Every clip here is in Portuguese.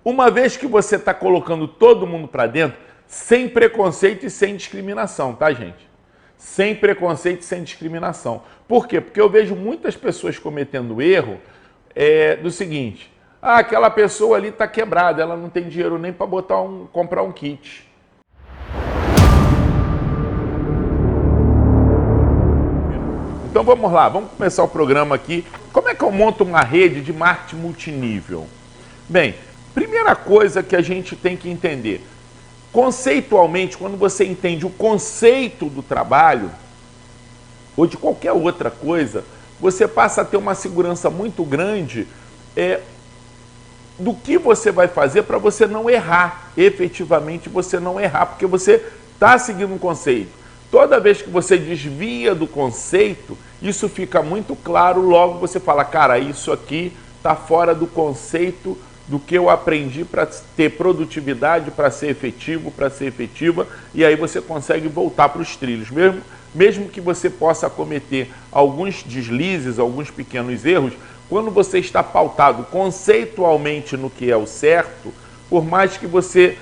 Uma vez que você está colocando todo mundo para dentro, sem preconceito e sem discriminação, tá, gente? Sem preconceito e sem discriminação. Por quê? Porque eu vejo muitas pessoas cometendo erro do seguinte: ah, aquela pessoa ali está quebrada, ela não tem dinheiro nem para comprar um kit. Então vamos lá, vamos começar o programa aqui. Como é que eu monto uma rede de marketing multinível? Bem, primeira coisa que a gente tem que entender, conceitualmente, quando você entende o conceito do trabalho ou de qualquer outra coisa, você passa a ter uma segurança muito grande do que você vai fazer para você não errar, efetivamente você não errar, porque você está seguindo um conceito. Toda vez que você desvia do conceito, isso fica muito claro, logo você fala, cara, isso aqui está fora do conceito do que eu aprendi para ter produtividade, para ser efetivo, para ser efetiva, e aí você consegue voltar para os trilhos. Mesmo que você possa cometer alguns deslizes, alguns pequenos erros, quando você está pautado conceitualmente no que é o certo, por mais que você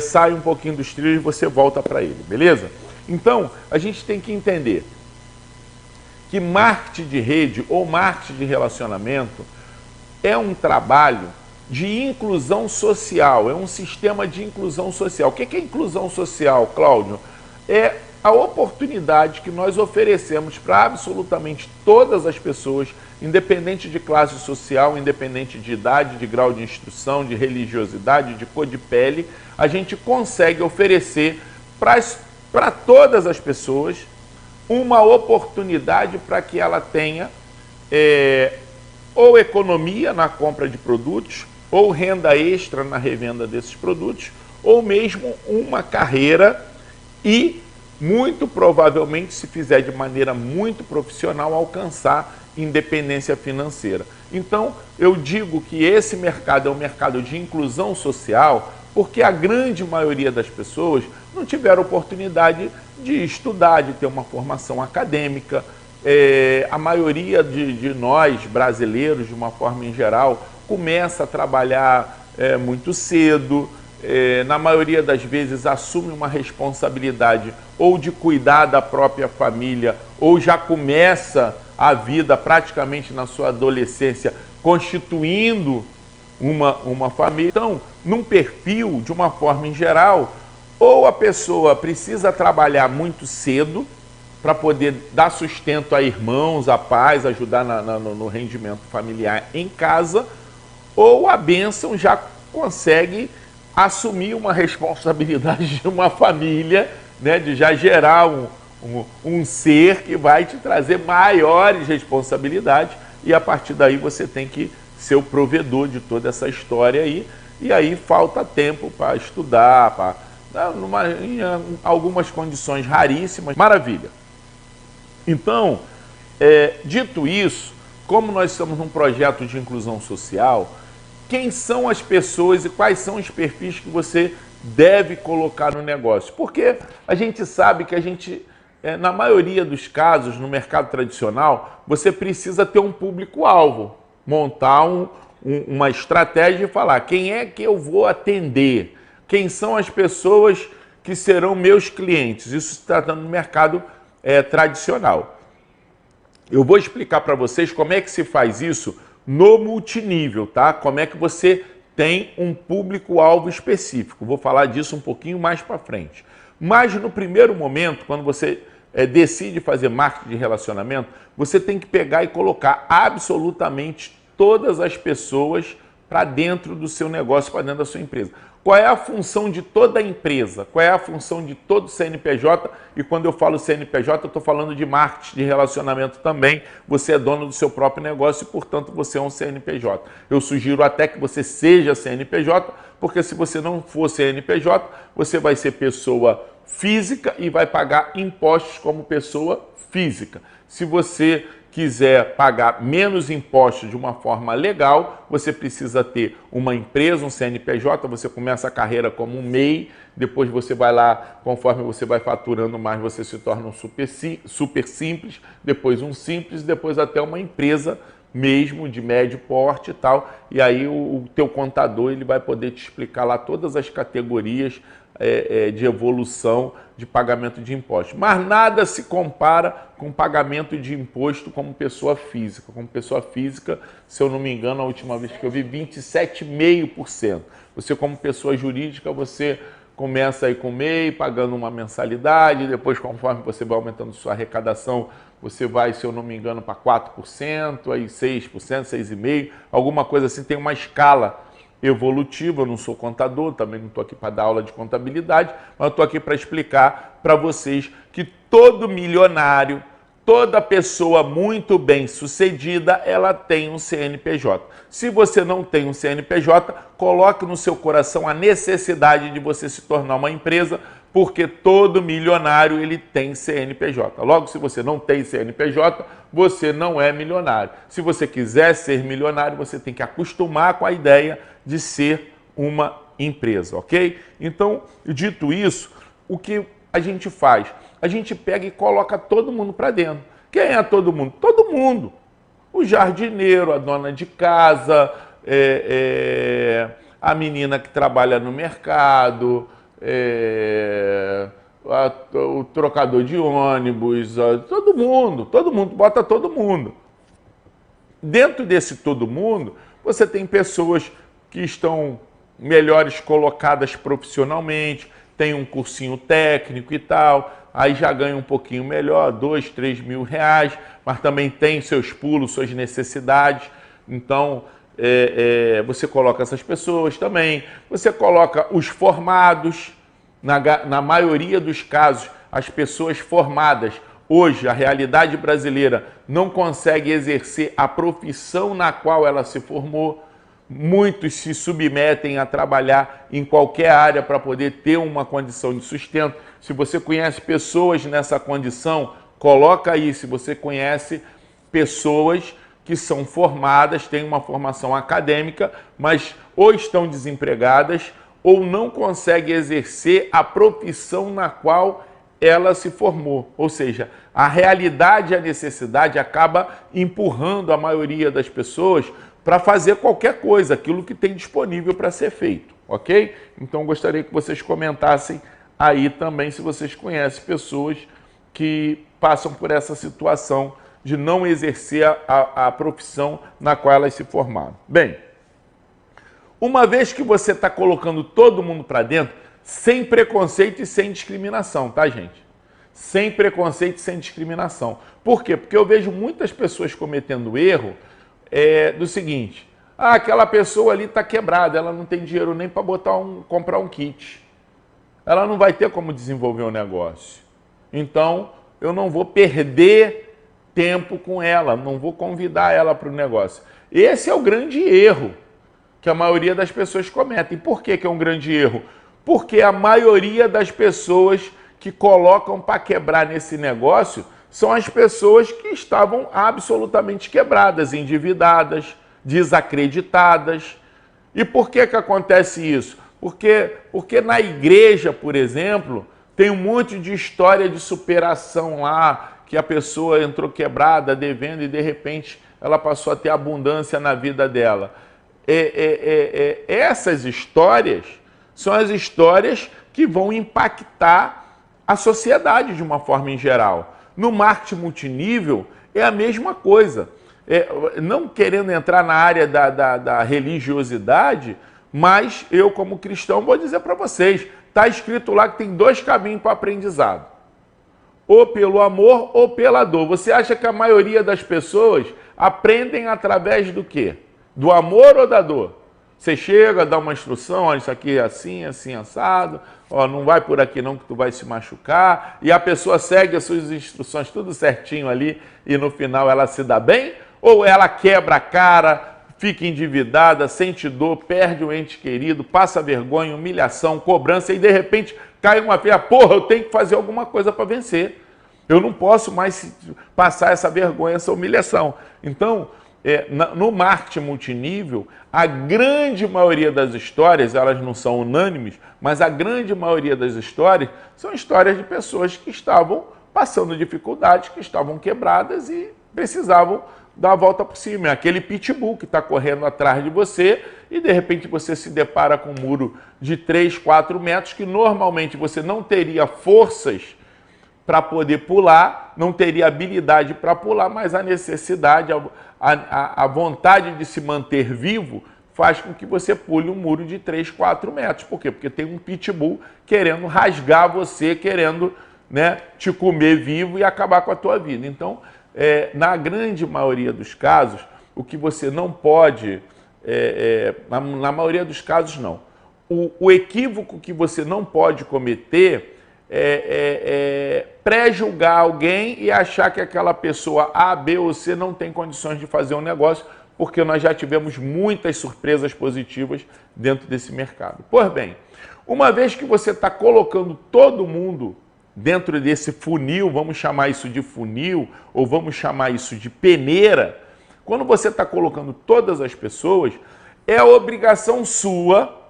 saia um pouquinho dos trilhos, você volta para ele, beleza? Então, a gente tem que entender que marketing de rede ou marketing de relacionamento é um trabalho de inclusão social, é um sistema de inclusão social. O que é inclusão social, Cláudio? É a oportunidade que nós oferecemos para absolutamente todas as pessoas, independente de classe social, independente de idade, de grau de instrução, de religiosidade, de cor de pele, a gente consegue oferecer para todas as pessoas uma oportunidade para que ela tenha ou economia na compra de produtos, ou renda extra na revenda desses produtos, ou mesmo uma carreira e, muito provavelmente, se fizer de maneira muito profissional, alcançar independência financeira. Então, eu digo que esse mercado é um mercado de inclusão social porque a grande maioria das pessoas não tiveram oportunidade de estudar, de ter uma formação acadêmica. A maioria de nós, brasileiros, de uma forma em geral, começa a trabalhar muito cedo, na maioria das vezes assume uma responsabilidade ou de cuidar da própria família, ou já começa a vida praticamente na sua adolescência constituindo uma família. Então, num perfil, de uma forma em geral, ou a pessoa precisa trabalhar muito cedo para poder dar sustento a irmãos, a pais, ajudar no rendimento familiar em casa, ou a bênção já consegue assumir uma responsabilidade de uma família, né, de já gerar um ser que vai te trazer maiores responsabilidades, e a partir daí você tem que ser o provedor de toda essa história aí, e aí falta tempo para estudar, em algumas condições raríssimas. Maravilha. Então, dito isso, como nós estamos num projeto de inclusão social, quem são as pessoas e quais são os perfis que você deve colocar no negócio? Porque a gente sabe que na maioria dos casos, no mercado tradicional, você precisa ter um público-alvo, montar uma estratégia e falar quem é que eu vou atender, quem são as pessoas que serão meus clientes. Isso se tratando do mercado tradicional. Eu vou explicar para vocês como é que se faz isso no multinível, tá? Como é que você tem um público-alvo específico. Vou falar disso um pouquinho mais para frente. Mas no primeiro momento, quando você decide fazer marketing de relacionamento, você tem que pegar e colocar absolutamente todas as pessoas para dentro do seu negócio, para dentro da sua empresa. Qual é a função de toda a empresa? Qual é a função de todo CNPJ? E quando eu falo CNPJ, eu estou falando de marketing de relacionamento também. Você é dono do seu próprio negócio e, portanto, você é um CNPJ. Eu sugiro até que você seja CNPJ, porque se você não for CNPJ, você vai ser pessoa física e vai pagar impostos como pessoa física. Se você quiser pagar menos impostos de uma forma legal, você precisa ter uma empresa, um CNPJ, você começa a carreira como um MEI, depois você vai lá, conforme você vai faturando mais, você se torna um super simples, depois um simples, depois até uma empresa mesmo de médio porte e tal, e aí o teu contador ele vai poder te explicar lá todas as categorias de evolução de pagamento de impostos. Mas nada se compara com pagamento de imposto como pessoa física. Como pessoa física, se eu não me engano, a última vez que eu vi, 27,5%. Você como pessoa jurídica, você começa aí com MEI, pagando uma mensalidade, depois conforme você vai aumentando sua arrecadação, você vai, se eu não me engano, para 4%, aí 6%, 6,5%, alguma coisa assim, tem uma escala evolutiva. Eu não sou contador, também não estou aqui para dar aula de contabilidade, mas eu estou aqui para explicar para vocês que todo milionário, toda pessoa muito bem sucedida, ela tem um CNPJ. Se você não tem um CNPJ, coloque no seu coração a necessidade de você se tornar uma empresa, porque todo milionário ele tem CNPJ. Logo, se você não tem CNPJ, você não é milionário. Se você quiser ser milionário, você tem que acostumar com a ideia de ser uma empresa, ok? Então, dito isso, o que a gente faz? A gente pega e coloca todo mundo para dentro. Quem é todo mundo? Todo mundo. O jardineiro, a dona de casa, a menina que trabalha no mercado, o trocador de ônibus, todo mundo, bota todo mundo. Dentro desse todo mundo, você tem pessoas que estão melhores colocadas profissionalmente, tem um cursinho técnico e tal, aí já ganha um pouquinho melhor, 2, 3 mil reais, mas também tem seus pulos, suas necessidades. Então, você coloca essas pessoas também, você coloca os formados, na maioria dos casos, as pessoas formadas. Hoje, a realidade brasileira não consegue exercer a profissão na qual ela se formou. Muitos se submetem a trabalhar em qualquer área para poder ter uma condição de sustento. Se você conhece pessoas nessa condição, coloca aí. Se você conhece pessoas que são formadas, têm uma formação acadêmica, mas ou estão desempregadas ou não conseguem exercer a profissão na qual ela se formou. Ou seja, a realidade e a necessidade acaba empurrando a maioria das pessoas para fazer qualquer coisa, aquilo que tem disponível para ser feito, ok? Então, gostaria que vocês comentassem aí também se vocês conhecem pessoas que passam por essa situação de não exercer a profissão na qual elas se formaram. Bem, uma vez que você está colocando todo mundo para dentro, sem preconceito e sem discriminação, tá, gente? Sem preconceito e sem discriminação. Por quê? Porque eu vejo muitas pessoas cometendo erro do seguinte: aquela pessoa ali está quebrada, ela não tem dinheiro nem para comprar um kit. Ela não vai ter como desenvolver um negócio. Então, eu não vou perder tempo com ela, não vou convidar ela para o negócio. Esse é o grande erro que a maioria das pessoas cometem. Por que é um grande erro? Porque a maioria das pessoas que colocam para quebrar nesse negócio são as pessoas que estavam absolutamente quebradas, endividadas, desacreditadas. E por que acontece isso? Porque na igreja, por exemplo, tem um monte de história de superação lá, que a pessoa entrou quebrada, devendo, e de repente ela passou a ter abundância na vida dela. Essas histórias são as histórias que vão impactar a sociedade de uma forma em geral. No marketing multinível é a mesma coisa. Não querendo entrar na área da religiosidade, mas eu, como cristão, vou dizer para vocês, está escrito lá que tem 2 caminhos para o aprendizado. Ou pelo amor ou pela dor. Você acha que a maioria das pessoas aprendem através do quê? Do amor ou da dor? Você chega, dá uma instrução, olha, isso aqui é assim, assim, assado, ó, não vai por aqui não que tu vai se machucar, e a pessoa segue as suas instruções tudo certinho ali, e no final ela se dá bem? Ou ela quebra a cara, fica endividada, sente dor, perde o ente querido, passa vergonha, humilhação, cobrança, e de repente cai uma feia, porra, eu tenho que fazer alguma coisa para vencer. Eu não posso mais passar essa vergonha, essa humilhação. Então, no marketing multinível, a grande maioria das histórias, elas não são unânimes, mas a grande maioria das histórias são histórias de pessoas que estavam passando dificuldades, que estavam quebradas e precisavam dar a volta por cima. É aquele pitbull que está correndo atrás de você e de repente você se depara com um muro de 3, 4 metros que normalmente você não teria forças para poder pular, não teria habilidade para pular, mas a necessidade, a vontade de se manter vivo faz com que você pule um muro de 3, 4 metros. Por quê? Porque tem um pitbull querendo rasgar você, querendo, né, te comer vivo e acabar com a tua vida. Então, na grande maioria dos casos, o que você não pode, na maioria dos casos não, o equívoco que você não pode cometer é pré-julgar alguém e achar que aquela pessoa A, B ou C não tem condições de fazer um negócio, porque nós já tivemos muitas surpresas positivas dentro desse mercado. Pois bem, uma vez que você está colocando todo mundo dentro desse funil, vamos chamar isso de funil, ou vamos chamar isso de peneira, quando você está colocando todas as pessoas, é obrigação sua,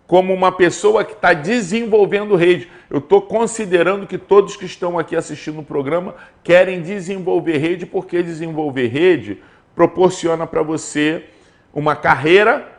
como uma pessoa que está desenvolvendo rede. Eu estou considerando que todos que estão aqui assistindo o programa querem desenvolver rede, porque desenvolver rede proporciona para você uma carreira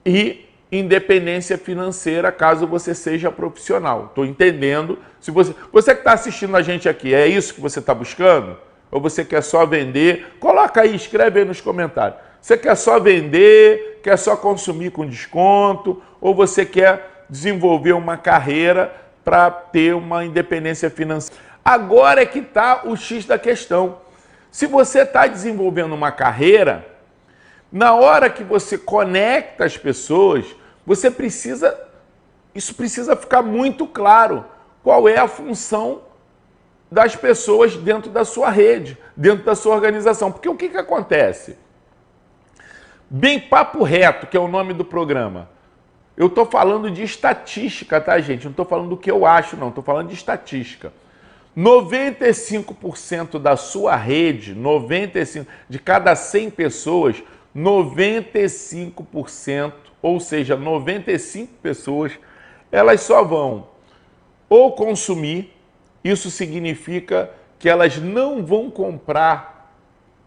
e independência financeira, caso você seja profissional. Estou entendendo. Se você que está assistindo a gente aqui, é isso que você está buscando? Ou você quer só vender? Coloca aí, escreve aí nos comentários. Você quer só vender, quer só consumir com desconto, ou você quer desenvolver uma carreira para ter uma independência financeira? Agora é que está o X da questão. Se você está desenvolvendo uma carreira, na hora que você conecta as pessoas, isso precisa ficar muito claro. Qual é a função das pessoas dentro da sua rede, dentro da sua organização? Porque o que acontece? Bem papo reto, que é o nome do programa. Eu estou falando de estatística, tá, gente? Não estou falando do que eu acho, não. Estou falando de estatística. 95% da sua rede, 95%, de cada 100 pessoas, 95%, ou seja, 95 pessoas, elas só vão ou consumir, isso significa que elas não vão comprar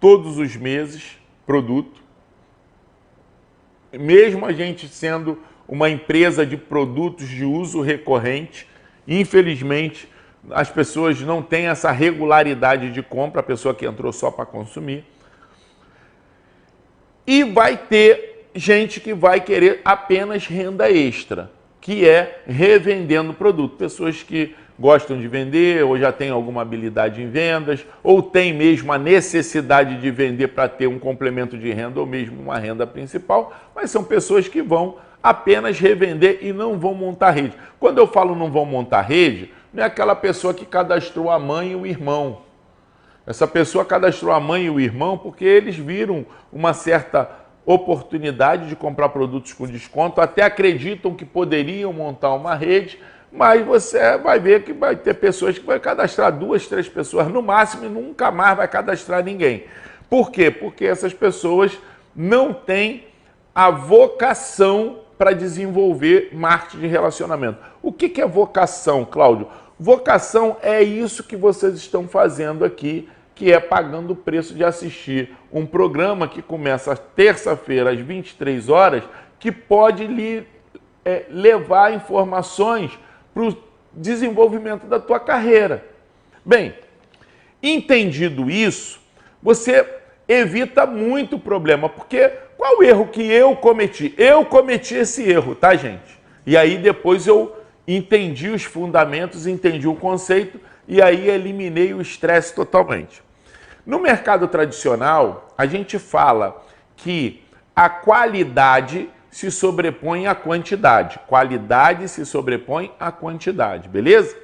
todos os meses produto, mesmo a gente sendo uma empresa de produtos de uso recorrente, infelizmente, as pessoas não têm essa regularidade de compra, a pessoa que entrou só para consumir. E vai ter gente que vai querer apenas renda extra, que é revendendo produto. Pessoas que gostam de vender ou já têm alguma habilidade em vendas, ou têm mesmo a necessidade de vender para ter um complemento de renda ou mesmo uma renda principal, mas são pessoas que vão apenas revender e não vão montar rede. Quando eu falo não vão montar rede, não é aquela pessoa que cadastrou a mãe e o irmão. Essa pessoa cadastrou a mãe e o irmão porque eles viram uma certa oportunidade de comprar produtos com desconto, até acreditam que poderiam montar uma rede, mas você vai ver que vai ter pessoas que vai cadastrar 2, 3 pessoas no máximo e nunca mais vai cadastrar ninguém. Por quê? Porque essas pessoas não têm a vocação para desenvolver marketing de relacionamento. O que é vocação, Cláudio? Vocação é isso que vocês estão fazendo aqui, que é pagando o preço de assistir um programa que começa terça-feira às 23 horas, que pode lhe levar informações para o desenvolvimento da tua carreira. Bem, entendido isso, você evita muito problema, porque qual o erro que eu cometi? Eu cometi esse erro, tá, gente? E aí depois eu entendi os fundamentos, entendi o conceito e aí eliminei o estresse totalmente. No mercado tradicional, a gente fala que a qualidade se sobrepõe à quantidade. Qualidade se sobrepõe à quantidade, beleza?